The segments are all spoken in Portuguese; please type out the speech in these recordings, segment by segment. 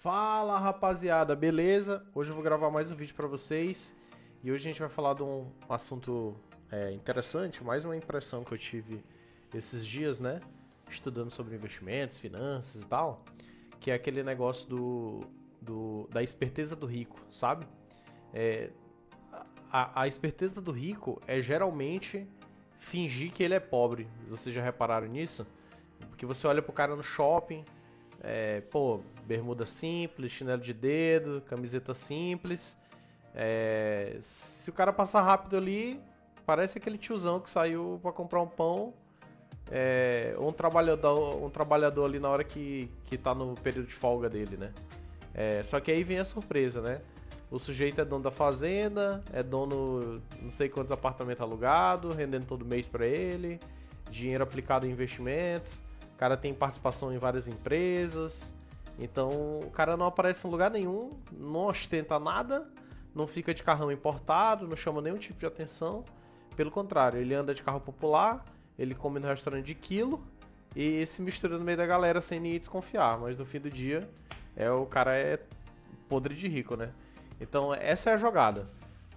Fala rapaziada, beleza? Hoje eu vou gravar mais um vídeo pra vocês e hoje a gente vai falar de um assunto interessante, mais uma impressão que eu tive esses dias, né? Estudando sobre investimentos, finanças e tal, que é aquele negócio da esperteza do rico, sabe? É, a esperteza do rico é geralmente fingir que ele é pobre. Vocês já repararam nisso? Porque você olha pro cara no shopping. Pô, bermuda simples, chinelo de dedo, camiseta simples. Se o cara passar rápido ali, parece aquele tiozão que saiu pra comprar um pão. Ou um trabalhador ali na hora que tá no período de folga dele, né? Só que aí vem a surpresa, né? O sujeito é dono da fazenda, é dono não sei quantos apartamentos alugados, rendendo todo mês pra ele, dinheiro aplicado em investimentos, o cara tem participação em várias empresas, então o cara não aparece em lugar nenhum, não ostenta nada, não fica de carrão importado, não chama nenhum tipo de atenção, pelo contrário, ele anda de carro popular, ele come no restaurante de quilo e se mistura no meio da galera sem ninguém desconfiar, mas no fim do dia o cara é podre de rico, né? Então essa é a jogada.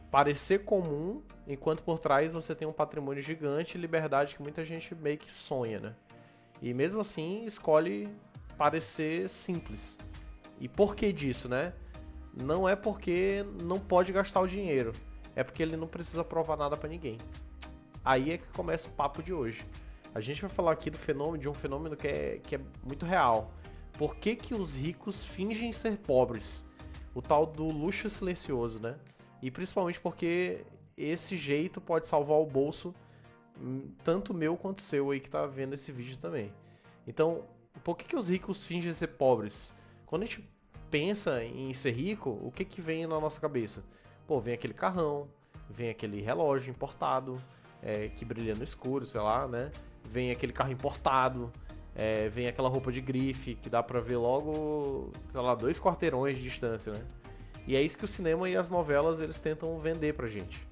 Parecer comum, enquanto por trás você tem um patrimônio gigante e liberdade que muita gente meio que sonha, né? E mesmo assim escolhe parecer simples. E por que disso, né? Não é porque não pode gastar o dinheiro, é porque ele não precisa provar nada pra ninguém. Aí é que começa o papo de hoje. A gente vai falar aqui de um fenômeno que é muito real. Por que que os ricos fingem ser pobres? O tal do luxo silencioso, né? E principalmente porque esse jeito pode salvar o bolso, tanto meu quanto seu aí que tá vendo esse vídeo também. Então, por que que os ricos fingem ser pobres? Quando a gente pensa em ser rico, o que que vem na nossa cabeça? Pô, vem aquele carrão, vem aquele relógio importado, que brilha no escuro, sei lá, né? Vem aquele carro importado, vem aquela roupa de grife que dá pra ver logo, sei lá, 2 quarteirões de distância, né? E é isso que o cinema e as novelas eles tentam vender pra gente.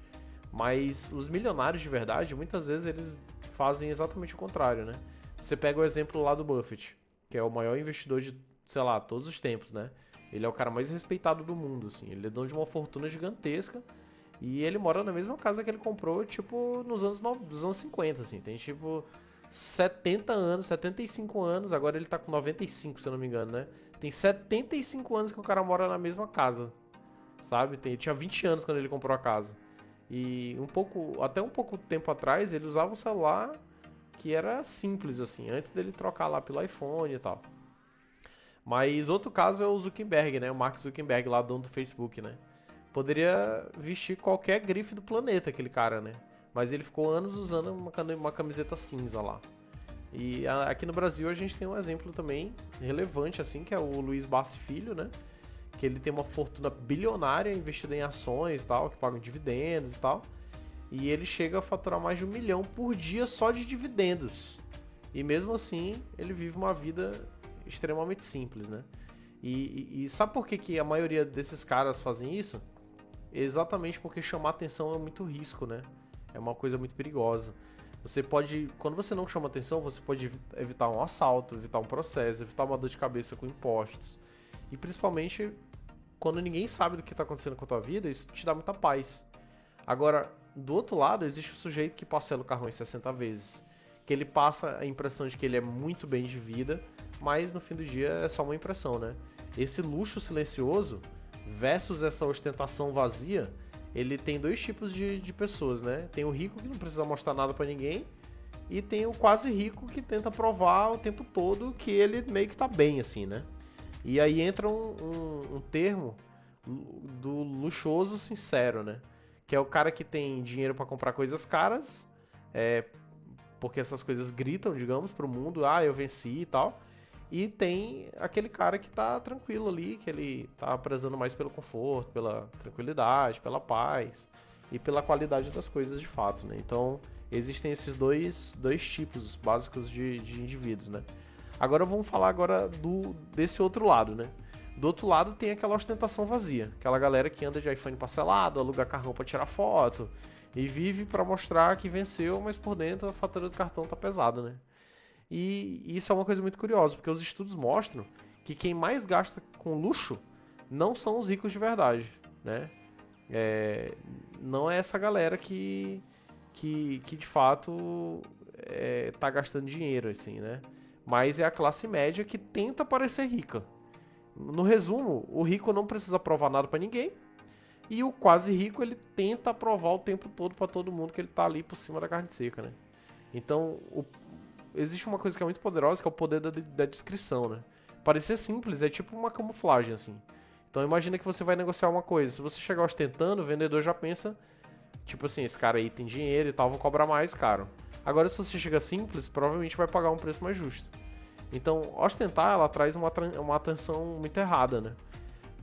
Mas os milionários de verdade, muitas vezes eles fazem exatamente o contrário, né? Você pega o exemplo lá do Buffett, que é o maior investidor de, sei lá, todos os tempos, né? Ele é o cara mais respeitado do mundo, assim. Ele é dono de uma fortuna gigantesca e ele mora na mesma casa que ele comprou, tipo, dos anos 50, assim. Tem, tipo, 70 anos, 75 anos, agora ele tá com 95, se eu não me engano, né? Tem 75 anos que o cara mora na mesma casa, sabe? Tinha 20 anos quando ele comprou a casa. E até um pouco tempo atrás, ele usava um celular que era simples, assim, antes dele trocar lá pelo iPhone e tal. Mas outro caso é o Zuckerberg, né? O Mark Zuckerberg, lá dono do Facebook, né? Poderia vestir qualquer grife do planeta, aquele cara, né? Mas ele ficou anos usando uma camiseta cinza lá. E aqui no Brasil a gente tem um exemplo também relevante, assim, que é o Luiz Bassi Filho, né? Que ele tem uma fortuna bilionária investida em ações e tal, que pagam dividendos e tal. E ele chega a faturar mais de 1 milhão por dia só de dividendos. E mesmo assim, ele vive uma vida extremamente simples, né? E sabe por que, que a maioria desses caras fazem isso? Exatamente porque chamar atenção é muito risco, né? É uma coisa muito perigosa. Quando você não chama atenção, você pode evitar um assalto, evitar um processo, evitar uma dor de cabeça com impostos. E principalmente quando ninguém sabe do que está acontecendo com a tua vida, isso te dá muita paz. Agora, do outro lado, existe o sujeito que parcela o carro em 60 vezes, que ele passa a impressão de que ele é muito bem de vida, mas no fim do dia é só uma impressão, né? Esse luxo silencioso versus essa ostentação vazia, ele tem dois tipos de pessoas, né? Tem o rico que não precisa mostrar nada pra ninguém e tem o quase rico que tenta provar o tempo todo que ele meio que tá bem, assim, né? E aí entra um termo do luxuoso sincero, né? Que é o cara que tem dinheiro pra comprar coisas caras, é, porque essas coisas gritam, digamos, pro mundo, ah, eu venci e tal. E tem aquele cara que tá tranquilo ali, que ele tá prezando mais pelo conforto, pela tranquilidade, pela paz e pela qualidade das coisas de fato, né? Então, existem esses dois tipos básicos de indivíduos, né? Agora vamos falar agora desse outro lado, né? Do outro lado tem aquela ostentação vazia, aquela galera que anda de iPhone parcelado, aluga carrão pra tirar foto e vive pra mostrar que venceu, mas por dentro a fatura do cartão tá pesada, né? E isso é uma coisa muito curiosa, porque os estudos mostram que quem mais gasta com luxo não são os ricos de verdade, né? Não é essa galera que de fato tá gastando dinheiro, assim, né? Mas é a classe média que tenta parecer rica. No resumo, o rico não precisa provar nada pra ninguém, e o quase rico ele tenta provar o tempo todo pra todo mundo que ele tá ali por cima da carne seca, né? Então, existe uma coisa que é muito poderosa, que é o poder da descrição, né? Parecer simples é tipo uma camuflagem, assim. Então imagina que você vai negociar uma coisa. Se você chegar ostentando, o vendedor já pensa, tipo assim, esse cara aí tem dinheiro e tal, vou cobrar mais caro. Agora, se você chega simples, provavelmente vai pagar um preço mais justo. Então, ostentar, ela traz uma atenção muito errada, né?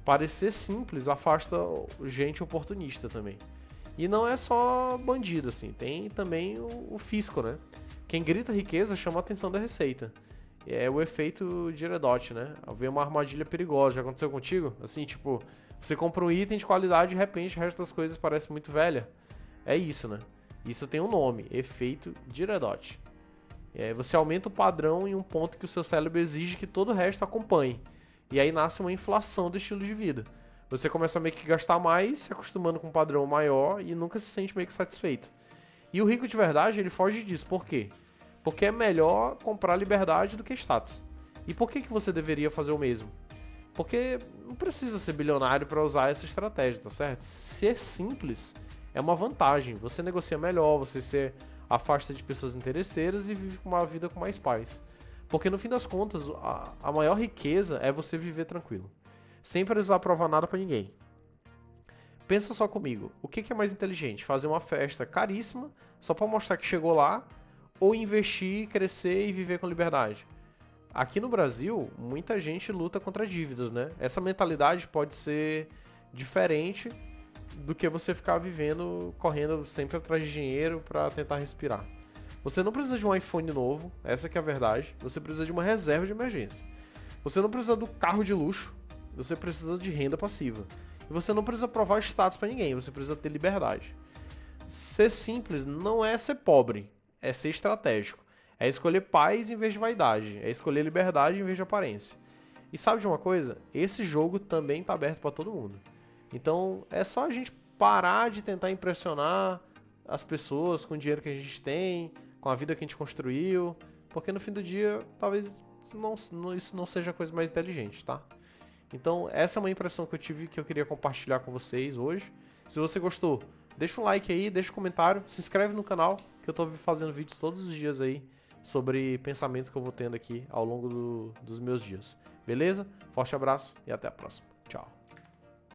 Parecer simples afasta gente oportunista também. E não é só bandido, assim, tem também o fisco, né? Quem grita riqueza chama a atenção da Receita. É o efeito Diredote, né? Ver uma armadilha perigosa. Já aconteceu contigo? Assim, tipo, você compra um item de qualidade e de repente o resto das coisas parece muito velha. É isso, né? Isso tem um nome, efeito Diredote. Você aumenta o padrão em um ponto que o seu cérebro exige que todo o resto acompanhe. E aí nasce uma inflação do estilo de vida. Você começa a meio que gastar mais, se acostumando com um padrão maior e nunca se sente meio que satisfeito. E o rico de verdade, ele foge disso. Por quê? Porque é melhor comprar liberdade do que status. E por que você deveria fazer o mesmo? Porque não precisa ser bilionário para usar essa estratégia, tá certo? Ser simples é uma vantagem. Você negocia melhor, você se afasta de pessoas interesseiras e vive uma vida com mais paz. Porque no fim das contas, a maior riqueza é você viver tranquilo. Sem precisar provar nada para ninguém. Pensa só comigo, o que é mais inteligente? Fazer uma festa caríssima só para mostrar que chegou lá, ou investir, crescer e viver com liberdade? Aqui no Brasil, muita gente luta contra dívidas, né? Essa mentalidade pode ser diferente do que você ficar vivendo, correndo sempre atrás de dinheiro para tentar respirar. Você não precisa de um iPhone novo, essa que é a verdade. Você precisa de uma reserva de emergência. Você não precisa do carro de luxo, você precisa de renda passiva. E você não precisa provar status para ninguém, você precisa ter liberdade. Ser simples não é ser pobre, é ser estratégico. É escolher paz em vez de vaidade, é escolher liberdade em vez de aparência. E sabe de uma coisa? Esse jogo também está aberto para todo mundo. Então é só a gente parar de tentar impressionar as pessoas com o dinheiro que a gente tem, com a vida que a gente construiu, porque no fim do dia talvez isso não seja a coisa mais inteligente, tá? Então essa é uma impressão que eu tive que eu queria compartilhar com vocês hoje. Se você gostou, deixa um like aí, deixa um comentário, se inscreve no canal, que eu tô fazendo vídeos todos os dias aí sobre pensamentos que eu vou tendo aqui ao longo dos meus dias. Beleza? Forte abraço e até a próxima. Tchau.